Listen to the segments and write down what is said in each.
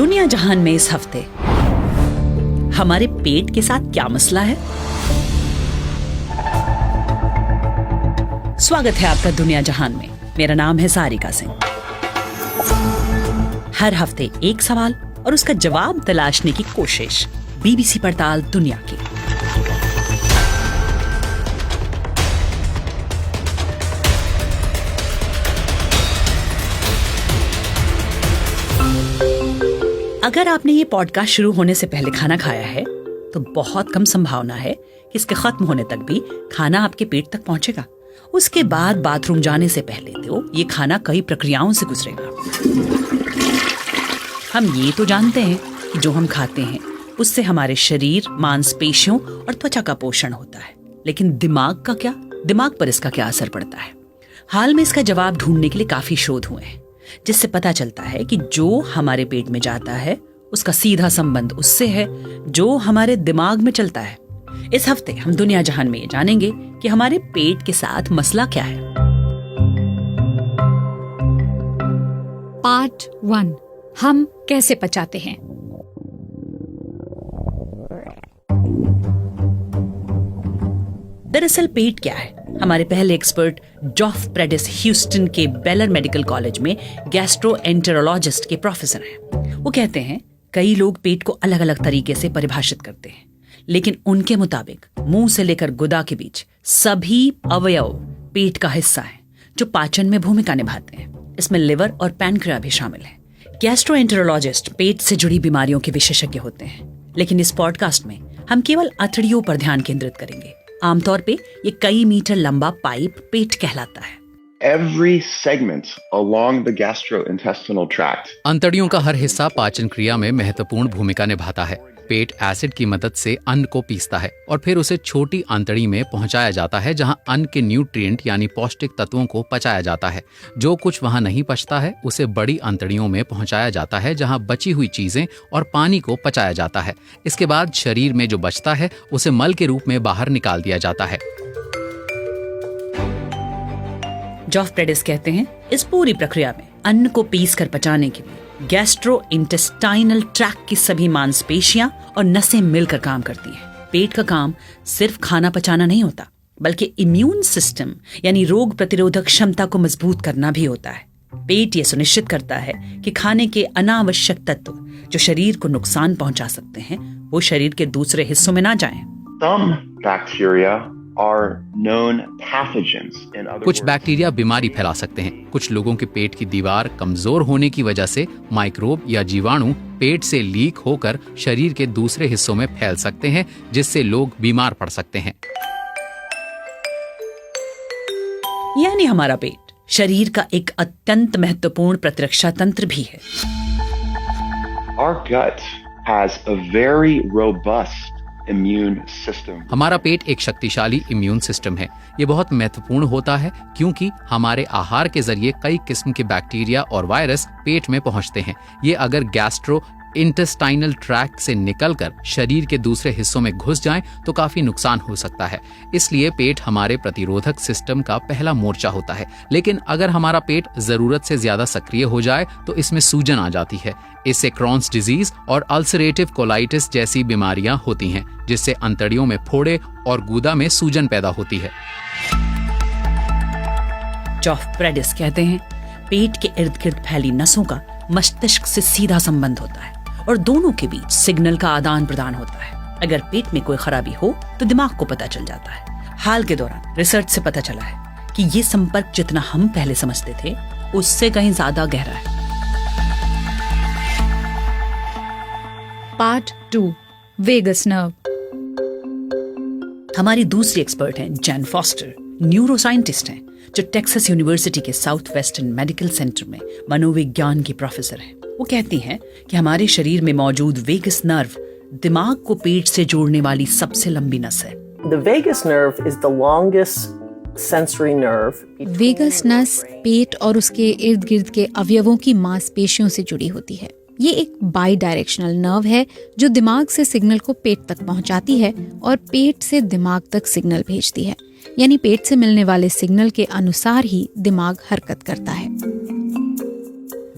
दुनिया जहान में इस हफ्ते हमारे पेट के साथ क्या मसला है। स्वागत है आपका दुनिया जहान में। मेरा नाम है सारिका सिंह। हर हफ्ते एक सवाल और उसका जवाब तलाशने की कोशिश। बीबीसी पड़ताल दुनिया की। अगर आपने ये पॉडकास्ट शुरू होने से पहले खाना खाया है तो बहुत कम संभावना है कि इसके खत्म होने तक भी खाना आपके पेट तक पहुंचेगा। उसके बाद बाथरूम जाने से पहले तो ये खाना कई प्रक्रियाओं से गुजरेगा। हम ये तो जानते हैं कि जो हम खाते हैं उससे हमारे शरीर, मांसपेशियों और त्वचा का पोषण होता है, लेकिन दिमाग का क्या? दिमाग पर इसका क्या असर पड़ता है? हाल में इसका जवाब ढूंढने के लिए काफी शोध हुए हैं, जिससे पता चलता है कि जो हमारे पेट में जाता है उसका सीधा संबंध उससे है जो हमारे दिमाग में चलता है। इस हफ्ते हम दुनिया जहान में ये जानेंगे कि हमारे पेट के साथ मसला क्या है। पार्ट 1, हम कैसे पचाते हैं। दरअसल पेट क्या है? हमारे पहले एक्सपर्ट जॉफ प्रेडिस ह्यूस्टन के बेलर मेडिकल कॉलेज में गैस्ट्रोएंटेरोलॉजिस्ट के प्रोफेसर हैं। वो कहते हैं कई लोग पेट को अलग अलग तरीके से परिभाषित करते हैं, लेकिन उनके मुताबिक मुंह से लेकर गुदा के बीच सभी अवयव पेट का हिस्सा है जो पाचन में भूमिका निभाते हैं। इसमें लिवर और पैनक्रिया भी शामिल है। गैस्ट्रोएंटेरोलॉजिस्ट पेट से जुड़ी बीमारियों के विशेषज्ञ होते हैं, लेकिन इस पॉडकास्ट में हम केवल अतड़ियों पर ध्यान केंद्रित करेंगे। आमतौर पे ये कई मीटर लंबा पाइप पेट कहलाता है। Every segment along the gastrointestinal tract. अंतड़ियों का हर हिस्सा पाचन क्रिया में महत्वपूर्ण भूमिका निभाता है। पेट एसिड की मदद से अन्न को पीसता है और फिर उसे छोटी आंतड़ी में पहुंचाया जाता है, जहां अन्न के न्यूट्रिएंट यानी पौष्टिक तत्वों को पचाया जाता है। जो कुछ वहां नहीं पचता है उसे बड़ी आंतड़ियों में पहुंचाया जाता है, जहां बची हुई चीजें और पानी को पचाया जाता है। इसके बाद शरीर में जो बचता है उसे मल के रूप में बाहर निकाल दिया जाता है। जॉफ प्रेडिस कहते हैं इस पूरी प्रक्रिया में अन्न को पीस कर पचाने के लिए गैस्ट्रोइंटेस्टाइनल ट्रैक्ट की सभी मांसपेशियां और नसें मिलकर काम करती हैं। पेट का काम सिर्फ खाना पचाना नहीं होता, बल्कि इम्यून सिस्टम यानी रोग प्रतिरोधक क्षमता को मजबूत करना भी होता है। पेट ये सुनिश्चित करता है कि खाने के अनावश्यक तत्व जो शरीर को नुकसान पहुंचा सकते हैं वो शरीर के दूसरे हिस्सों में ना जाएं। Some bacteria are known pathogens. कुछ बैक्टीरिया बीमारी फैला सकते हैं। कुछ लोगों के पेट की दीवार कमजोर होने की वजह से माइक्रोब या जीवाणु पेट से लीक होकर शरीर के दूसरे हिस्सों में फैल सकते हैं, जिससे लोग बीमार पड़ सकते हैं। यानी हमारा पेट शरीर का एक अत्यंत महत्वपूर्ण प्रतिरक्षा तंत्र भी है। Our gut has a very robust immune system. हमारा पेट एक शक्तिशाली इम्यून सिस्टम है। ये बहुत महत्वपूर्ण होता है क्योंकि हमारे आहार के जरिए कई किस्म के बैक्टीरिया और वायरस पेट में पहुंचते हैं। ये अगर गैस्ट्रो इंटेस्टाइनल ट्रैक्ट से निकलकर शरीर के दूसरे हिस्सों में घुस जाएं तो काफी नुकसान हो सकता है। इसलिए पेट हमारे प्रतिरोधक सिस्टम का पहला मोर्चा होता है। लेकिन अगर हमारा पेट जरूरत से ज्यादा सक्रिय हो जाए तो इसमें सूजन आ जाती है। इससे क्रॉन्स डिजीज और अल्सरेटिव कोलाइटिस जैसी बीमारियां होती हैं, जिससे अंतड़ियों में फोड़े और गुदा में सूजन पैदा होती है। जॉफ प्रेडिस कहते हैं पेट के इर्द गिर्द फैली नसों का मस्तिष्क से सीधा संबंध होता है और दोनों के बीच सिग्नल का आदान प्रदान होता है। अगर पेट में कोई खराबी हो तो दिमाग को पता चल जाता है। हाल के दौरान रिसर्च से पता चला है कि ये संपर्क जितना हम पहले समझते थे उससे कहीं ज्यादा गहरा है। Part 2, vagus nerve. हमारी दूसरी एक्सपर्ट हैं जैन फॉस्टर। न्यूरोसाइंटिस्ट हैं जो टेक्सास यूनिवर्सिटी के साउथ वेस्टर्न मेडिकल सेंटर में मनोविज्ञान की प्रोफेसर हैं। वो कहती हैं कि हमारे शरीर में मौजूद वेगस नर्व दिमाग को पेट से जोड़ने वाली सबसे लंबी नस है। The vagus nerve is the longest sensory nerve. Vagus नस पेट और उसके इर्द गिर्द के अवयवों की मांसपेशियों से जुड़ी होती है। ये एक बाई डायरेक्शनल नर्व है जो दिमाग से सिग्नल को पेट तक पहुंचाती है और पेट से दिमाग तक सिग्नल भेजती है। यानी पेट से मिलने वाले सिग्नल के अनुसार ही दिमाग हरकत करता है।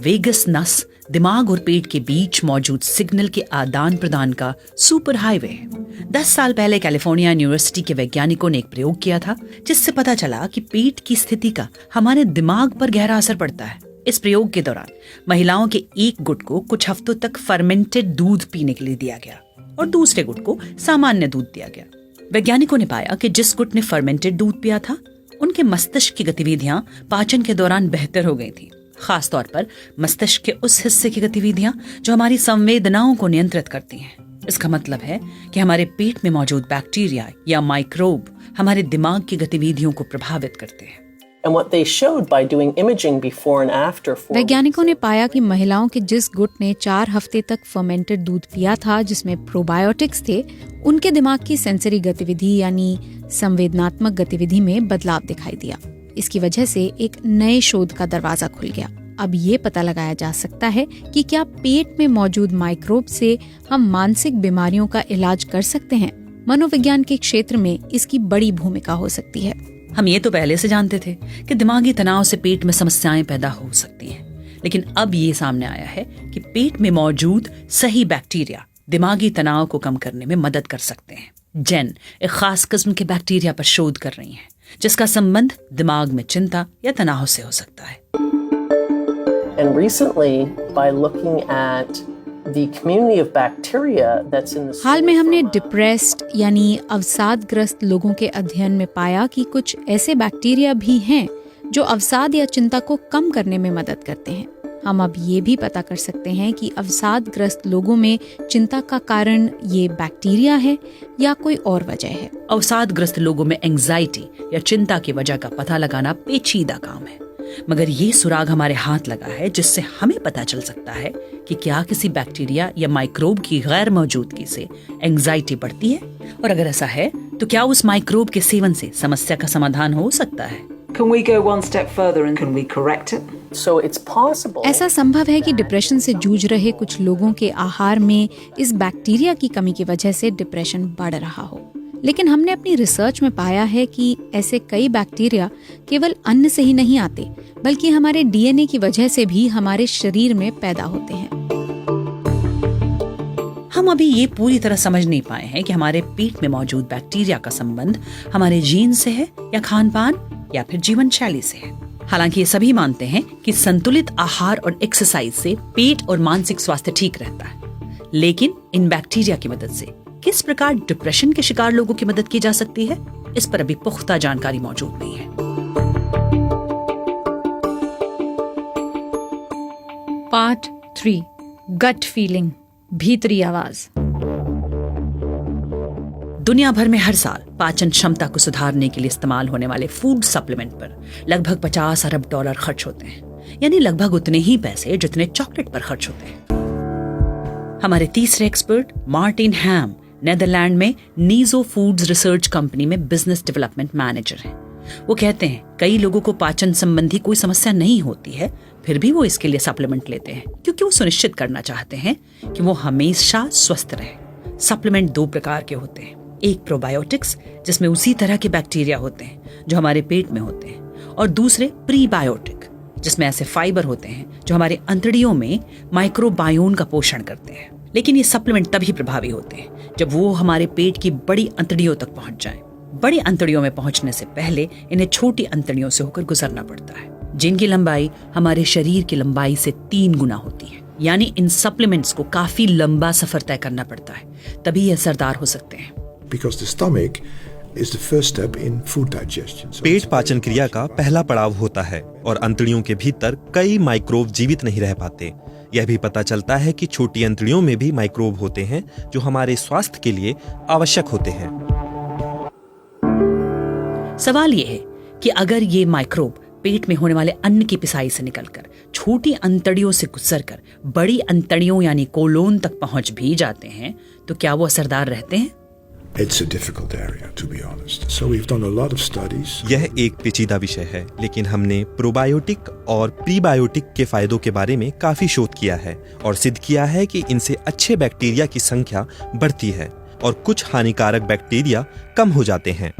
वेगस नस दिमाग और पेट के बीच मौजूद सिग्नल के आदान प्रदान का सुपर हाईवे है। 10 साल पहले कैलिफोर्निया यूनिवर्सिटी के वैज्ञानिकों ने एक प्रयोग किया था जिससे पता चला कि पेट की स्थिति का हमारे दिमाग पर गहरा असर पड़ता है। इस प्रयोग के दौरान महिलाओं के एक गुट को कुछ हफ्तों तक फर्मेंटेड दूध पीने के लिए दिया गया और दूसरे गुट को सामान्य दूध दिया गया। वैज्ञानिकों ने पाया कि जिस गुट ने फर्मेंटेड दूध पिया था उनके मस्तिष्क की गतिविधियां पाचन के दौरान बेहतर हो गई थी, खासतौर पर मस्तिष्क के उस हिस्से की गतिविधियां जो हमारी संवेदनाओं को नियंत्रित करती हैं। इसका मतलब है कि हमारे पेट में मौजूद बैक्टीरिया या माइक्रोब हमारे दिमाग की गतिविधियों को प्रभावित करते हैं। And what they showed by doing imaging before and after 4 वैज्ञानिकों ने पाया कि महिलाओं के जिस गुट ने 4 हफ्ते तक फर्मेंटेड दूध पिया था जिसमें प्रोबायोटिक्स थे, उनके दिमाग की सेंसरी गतिविधि यानी संवेदनात्मक गतिविधि में बदलाव दिखाई दिया। इसकी वजह से एक नए शोध का दरवाजा खुल गया। अब ये पता लगाया जा सकता है कि क्या पेट में मौजूद माइक्रोब से हम मानसिक बीमारियों का इलाज कर सकते हैं। मनोविज्ञान के क्षेत्र में इसकी बड़ी भूमिका हो सकती है। हम ये तो पहले से जानते थे कि दिमागी तनाव से पेट में समस्याएं पैदा हो सकती हैं, लेकिन अब ये सामने आया है कि पेट में मौजूद सही बैक्टीरिया दिमागी तनाव को कम करने में मदद कर सकते हैं। जेन एक खास किस्म के बैक्टीरिया पर शोध कर रही हैं, जिसका संबंध दिमाग में चिंता या तनाव से हो सकता है। And recently, by looking at the community of bacteria that's in the हाल में हमने डिप्रेस्ड यानी अवसादग्रस्त लोगों के अध्ययन में पाया कि कुछ ऐसे बैक्टीरिया भी हैं जो अवसाद या चिंता को कम करने में मदद करते हैं। हम अब ये भी पता कर सकते हैं कि अवसादग्रस्त लोगों में चिंता का कारण ये बैक्टीरिया है या कोई और वजह है। अवसादग्रस्त लोगों में एंजाइटी या चिंता की वजह का पता लगाना पेचीदा काम है, मगर ये सुराग हमारे हाथ लगा है जिससे हमें पता चल सकता है कि क्या किसी बैक्टीरिया या माइक्रोब की गैर मौजूदगी से एंजाइटी बढ़ती है, और अगर ऐसा है तो क्या उस माइक्रोब के सेवन से समस्या का समाधान हो सकता है। Can we go one step further and can we correct it? So it's possible. ऐसा संभव है कि डिप्रेशन से जूझ रहे कुछ लोगों के आहार में इस बैक्टीरिया की कमी की वजह से डिप्रेशन बढ़ रहा हो, लेकिन हमने अपनी रिसर्च में पाया है कि ऐसे कई बैक्टीरिया केवल अन्न से ही नहीं आते, बल्कि हमारे डीएनए की वजह से भी हमारे शरीर में पैदा होते हैं। हम अभी ये पूरी तरह समझ नहीं पाए हैं कि हमारे पेट में मौजूद बैक्टीरिया का संबंध हमारे जीन से है या खान पान या फिर जीवन शैली से है। हालांकि ये सभी मानते हैं कि संतुलित आहार और एक्सरसाइज से पेट और मानसिक स्वास्थ्य ठीक रहता है, लेकिन इन बैक्टीरिया की मदद से किस प्रकार डिप्रेशन के शिकार लोगों की मदद की जा सकती है, इस पर अभी पुख्ता जानकारी मौजूद नहीं है। पार्ट 3, गट फीलिंग, भीतरी आवाज। दुनिया भर में हर साल पाचन क्षमता को सुधारने के लिए इस्तेमाल होने वाले फूड सप्लीमेंट पर लगभग 50 अरब डॉलर खर्च होते हैं, यानी लगभग उतने ही पैसे जितने चॉकलेट पर खर्च होते हैं। हमारे तीसरे एक्सपर्ट मार्टिन हैम नेदरलैंड में नीजो फूड्स रिसर्च कंपनी में बिजनेस डेवलपमेंट मैनेजर हैं। वो कहते हैं कई लोगों को पाचन संबंधी कोई समस्या नहीं होती है, फिर भी वो इसके लिए सप्लीमेंट लेते हैं क्योंकि वो सुनिश्चित करना चाहते हैं कि वो हमेशा स्वस्थ रहे। सप्लीमेंट 2 प्रकार के होते हैं, एक प्रोबायोटिक्स जिसमें उसी तरह के बैक्टीरिया होते हैं जो हमारे पेट में होते हैं, और दूसरे प्रीबायोटिक जिसमें ऐसे फाइबर होते हैं जो हमारे अंतड़ियों में माइक्रोबायोम का पोषण करते हैं। लेकिन ये सप्लीमेंट तभी प्रभावी होते हैं जब वो हमारे पेट की बड़ी अंतड़ियों तक पहुंच जाएं। बड़ी अंतड़ियों में पहुंचने से पहले इन्हें छोटी अंतड़ियों से होकर गुजरना पड़ता है, जिनकी लंबाई हमारे शरीर की लंबाई से 3 गुना होती है। यानी इन सप्लीमेंट्स को काफी लंबा सफर तय करना पड़ता है, तभी ये असरदार हो सकते हैं। Because the stomach is the first step in food digestion. पेट पाचन क्रिया का पहला पड़ाव होता है और अंतड़ियों के भीतर कई माइक्रोब जीवित नहीं रह पाते। यह भी पता चलता है कि छोटी अंतड़ियों में भी माइक्रोब होते हैं जो हमारे स्वास्थ्य के लिए आवश्यक होते हैं। सवाल यह है कि अगर ये माइक्रोब पेट में होने वाले अन्न की पिसाई से निकलकर छोटी अंतड़ियों से गुजरकर बड़ी अंतड़ियों यानी कोलोन तक पहुंच भी जाते हैं, तो क्या वो असरदार रहते हैं? It's a difficult area, to be honest. So we've done a lot of studies. यह एक पेचीदा विषय है, लेकिन हमने प्रोबायोटिक और प्रीबायोटिक के फायदों के बारे में काफी शोध किया है और सिद्ध किया है कि इनसे अच्छे बैक्टीरिया की संख्या बढ़ती है और कुछ हानिकारक बैक्टीरिया कम हो जाते हैं।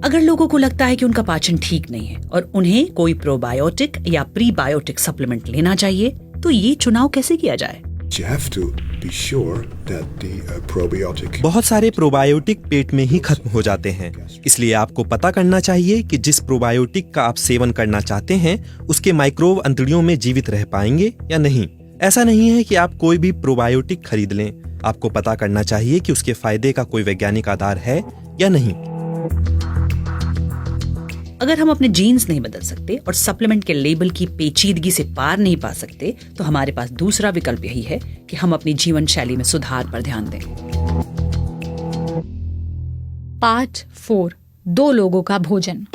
अगर लोगों को लगता है कि उनका पाचन ठीक नहीं है और उन्हें कोई प्रोबायोटिक या प्रीबायोटिक सप्लीमेंट लेना चाहिए, तो ये चुनाव कैसे किया जाए? You have to be sure that the probiotic बहुत सारे प्रोबायोटिक पेट में ही खत्म हो जाते हैं, इसलिए आपको पता करना चाहिए कि जिस प्रोबायोटिक का आप सेवन करना चाहते हैं उसके माइक्रोब अंतड़ियों में जीवित रह पाएंगे या नहीं। ऐसा नहीं है कि आप कोई भी प्रोबायोटिक खरीद लें, आपको पता करना चाहिए कि उसके फायदे का कोई वैज्ञानिक आधार है या नहीं। अगर हम अपने जीन्स नहीं बदल सकते और सप्लीमेंट के लेबल की पेचीदगी से पार नहीं पा सकते, तो हमारे पास दूसरा विकल्प यही है कि हम अपनी जीवन शैली में सुधार पर ध्यान दें। पार्ट 4, 2 लोगों का भोजन।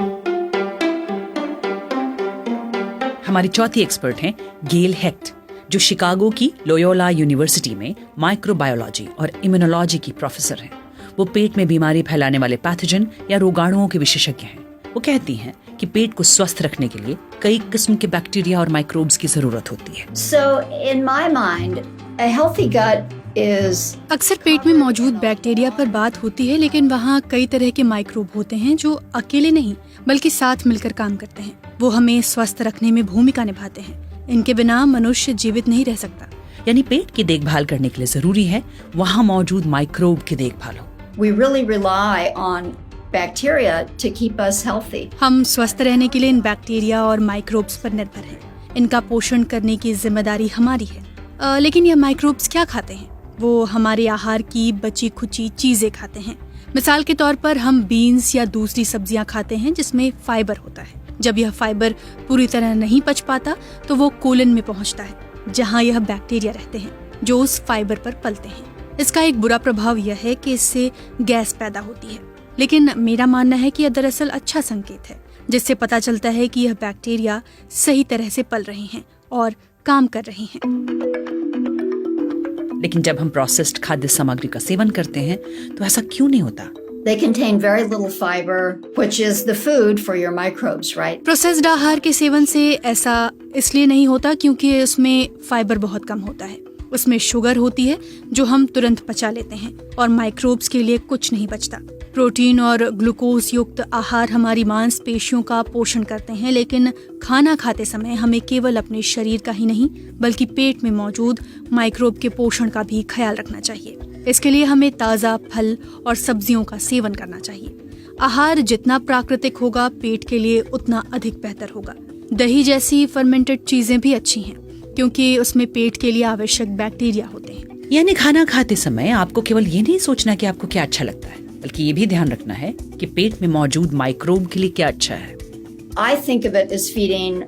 हमारी चौथी एक्सपर्ट हैं गेल हेक्ट, जो शिकागो की लोयोला यूनिवर्सिटी में माइक्रोबायोलॉजी और इम्यूनोलॉजी की प्रोफेसर हैं। वो पेट में बीमारी फैलाने वाले पैथोजन या रोगाणुओं के विशेषज्ञ हैं। वो कहती हैं कि पेट को स्वस्थ रखने के लिए कई किस्म के बैक्टीरिया और माइक्रोब्स की जरूरत होती है। So in my mind, a healthy gut is अक्सर पेट में मौजूद बैक्टीरिया पर बात होती है, लेकिन वहाँ कई तरह के माइक्रोब होते हैं जो अकेले नहीं बल्कि साथ मिलकर काम करते हैं। वो हमें स्वस्थ रखने में भूमिका निभाते हैं। इनके बिना मनुष्य जीवित नहीं रह सकता। यानी पेट की देखभाल करने के लिए जरूरी है वहाँ मौजूद माइक्रोब की देखभाल हो। we really rely on bacteria to keep us healthy. हम स्वस्थ रहने के लिए इन बैक्टीरिया और माइक्रोब्स पर निर्भर हैं। इनका पोषण करने की जिम्मेदारी हमारी है। लेकिन ये माइक्रोब्स क्या खाते हैं? वो हमारे आहार की बची खुची चीजें खाते हैं। मिसाल के तौर पर हम बीन्स या दूसरी सब्जियां खाते हैं जिसमें फाइबर होता है। जब यह फाइबर पूरी तरह नहीं पच पाता तो वो कोलन में पहुंचता है, जहां यह बैक्टीरिया रहते हैं जो उस फाइबर पर पलते हैं। इसका एक बुरा प्रभाव यह है कि इससे गैस पैदा होती है, लेकिन मेरा मानना है कि यह दरअसल अच्छा संकेत है, जिससे पता चलता है कि यह बैक्टीरिया सही तरह से पल रहे हैं और काम कर रहे हैं। लेकिन जब हम प्रोसेस्ड खाद्य सामग्री का सेवन करते हैं तो ऐसा क्यों नहीं होता? They contain very little fiber, which is the food for your microbes, right? Processed आहार के सेवन से ऐसा इसलिए नहीं होता क्योंकि उसमें फाइबर बहुत कम होता है। उसमें शुगर होती है जो हम तुरंत पचा लेते हैं और माइक्रोब्स के लिए कुछ नहीं बचता। प्रोटीन और ग्लूकोज युक्त आहार हमारी मांसपेशियों का पोषण करते हैं, लेकिन खाना खाते समय हमें केवल अपने शरीर का ही नहीं बल्कि पेट में मौजूद माइक्रोब के पोषण का भी ख्याल रखना चाहिए। इसके लिए हमें ताज़ा फल और सब्जियों का सेवन करना चाहिए। आहार जितना प्राकृतिक होगा पेट के लिए उतना अधिक बेहतर होगा। दही जैसी फर्मेंटेड चीजें भी अच्छी हैं क्योंकि उसमें पेट के लिए आवश्यक बैक्टीरिया होते हैं। यानी खाना खाते समय आपको केवल ये नहीं सोचना कि आपको क्या अच्छा लगता है, बल्कि ये भी ध्यान रखना है कि पेट में मौजूद माइक्रोब के लिए क्या अच्छा है। I think of it as feeding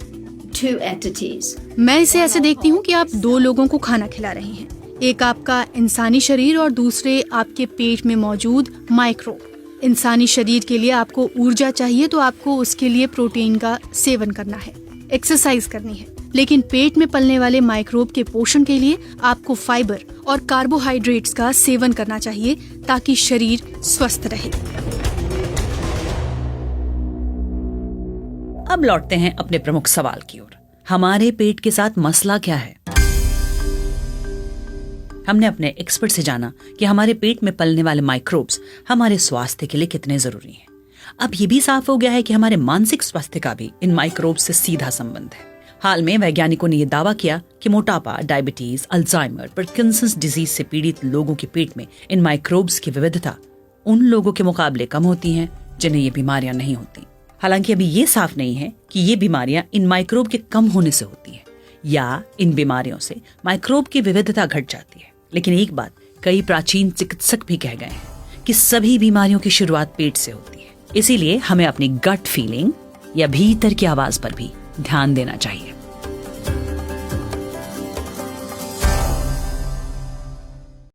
two entities. मैं इसे ऐसे देखती हूँ कि आप 2 लोगों को खाना खिला रही हैं। एक आपका इंसानी शरीर और दूसरे आपके पेट में मौजूद माइक्रोब। इंसानी शरीर के लिए आपको ऊर्जा चाहिए तो आपको उसके लिए प्रोटीन का सेवन करना है, एक्सरसाइज करनी है। लेकिन पेट में पलने वाले माइक्रोब के पोषण के लिए आपको फाइबर और कार्बोहाइड्रेट्स का सेवन करना चाहिए ताकि शरीर स्वस्थ रहे। अब लौटते हैं अपने प्रमुख सवाल की ओर। हमारे पेट के साथ मसला क्या है? हमने अपने एक्सपर्ट से जाना कि हमारे पेट में पलने वाले माइक्रोब्स हमारे स्वास्थ्य के लिए कितने जरूरी हैं। अब ये भी साफ हो गया है कि हमारे मानसिक स्वास्थ्य का भी इन माइक्रोब्स से सीधा संबंध है। हाल में वैज्ञानिकों ने यह दावा किया कि मोटापा, डायबिटीज, अल्जाइमर, पार्किंसंस डिजीज से पीड़ित लोगों के पेट में इन माइक्रोब्स की विविधता उन लोगों के मुकाबले कम होती हैं जिन्हें ये बीमारियां नहीं होती। हालांकि अभी ये साफ नहीं है कि ये बीमारियां इन माइक्रोब के कम होने से होती हैं या इन बीमारियों से माइक्रोब की विविधता घट जाती है। लेकिन एक बात कई प्राचीन चिकित्सक भी कह गए हैं कि सभी बीमारियों की शुरुआत पेट से होती है। इसीलिए हमें अपनी गट फीलिंग या भीतर की आवाज पर भी ध्यान देना चाहिए।